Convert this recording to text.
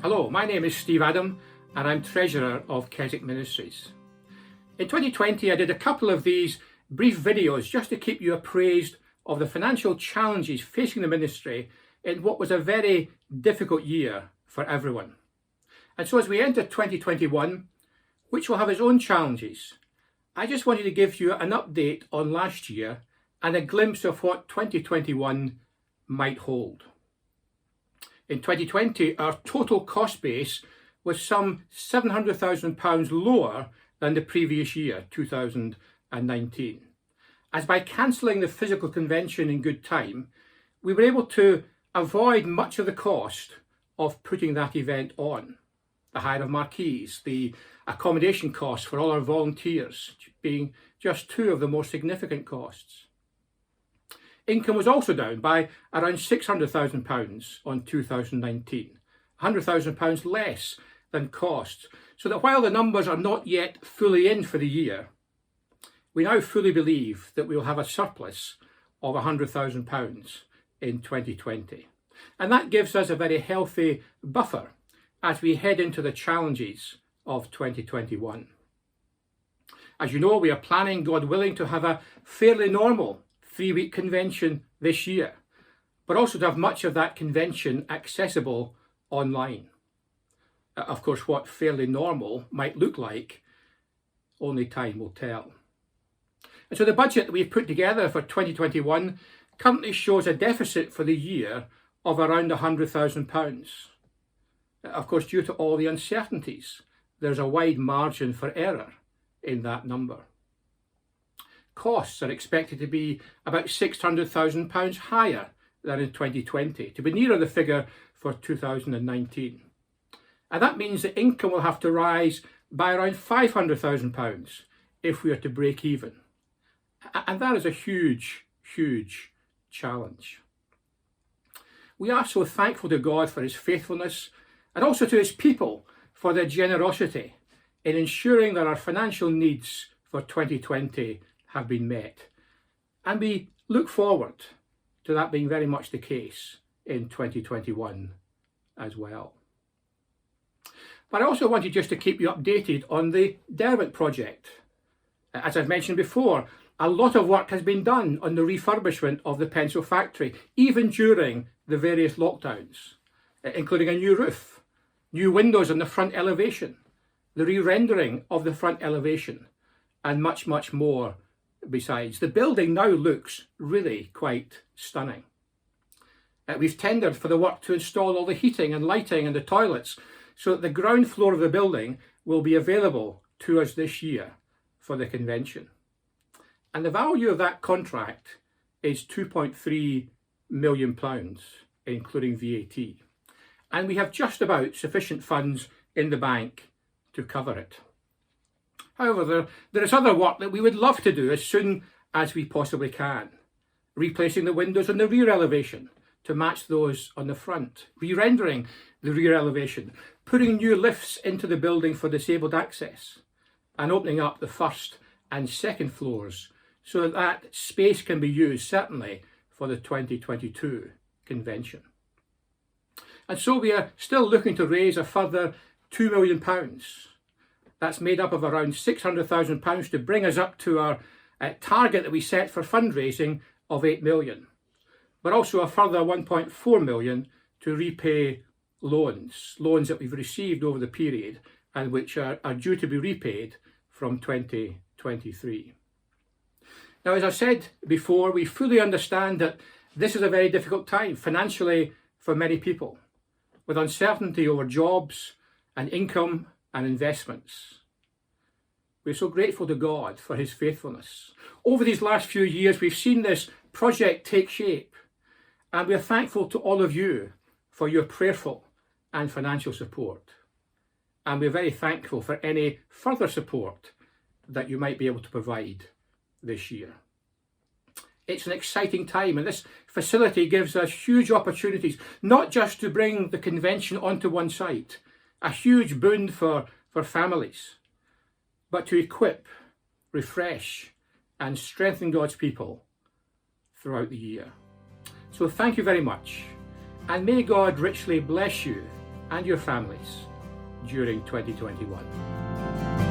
Hello, my name is Steve Adam and I'm Treasurer of Keswick Ministries. In 2020 I did a couple of these brief videos just to keep you appraised of the financial challenges facing the ministry in what was a very difficult year for everyone. And so as we enter 2021, which will have its own challenges, I just wanted to give you an update on last year and a glimpse of what 2021 might hold. In 2020, our total cost base was some £700,000 lower than the previous year, 2019. As by cancelling the physical convention in good time, we were able to avoid much of the cost of putting that event on. The hire of marquees, the accommodation costs for all our volunteers being just two of the more significant costs. Income was also down by around £600,000 on 2019, £100,000 less than costs, so that while the numbers are not yet fully in for the year, we now fully believe that we will have a surplus of £100,000 in 2020. And that gives us a very healthy buffer as we head into the challenges of 2021. As you know, we are planning, God willing, to have a fairly normal 3-week convention this year, but also to have much of that convention accessible online. Of course, what fairly normal might look like, only time will tell. And so the budget that we've put together for 2021 currently shows a deficit for the year of around £100,000. Of course, due to all the uncertainties, there's a wide margin for error in that number. Costs are expected to be about £600,000 higher than in 2020, to be nearer the figure for 2019. And that means that income will have to rise by around £500,000 if we are to break even. And that is a huge, huge challenge. We are so thankful to God for his faithfulness and also to his people for their generosity in ensuring that our financial needs for 2020 have been met. And we look forward to that being very much the case in 2021 as well. But I also wanted just to keep you updated on the Derwent project. As I've mentioned before, a lot of work has been done on the refurbishment of the pencil factory, even during the various lockdowns, including a new roof, new windows on the front elevation, the re-rendering of the front elevation, and much, much more besides. The building now looks really quite stunning. We've tendered for the work to install all the heating and lighting and the toilets so that the ground floor of the building will be available to us this year for the convention. And the value of that contract is £2.3 million, including VAT. And we have just about sufficient funds in the bank to cover it. However, there is other work that we would love to do as soon as we possibly can. Replacing the windows on the rear elevation to match those on the front, re-rendering the rear elevation, putting new lifts into the building for disabled access, and opening up the first and second floors so that that space can be used, certainly, for the 2022 convention. And so we are still looking to raise a further £2 million. That's made up of around £600,000 to bring us up to our target that we set for fundraising of £8 million, but also a further £1.4 million to repay loans that we've received over the period and which are due to be repaid from 2023. Now, as I said before, we fully understand that this is a very difficult time financially for many people, with uncertainty over jobs and income and investments. We're so grateful to God for his faithfulness. Over these last few years, we've seen this project take shape, and we're thankful to all of you for your prayerful and financial support. And we're very thankful for any further support that you might be able to provide this year. It's an exciting time, and this facility gives us huge opportunities, not just to bring the convention onto one site, a huge boon for families, but to equip, refresh, and strengthen God's people throughout the year. So thank you very much, and may God richly bless you and your families during 2021.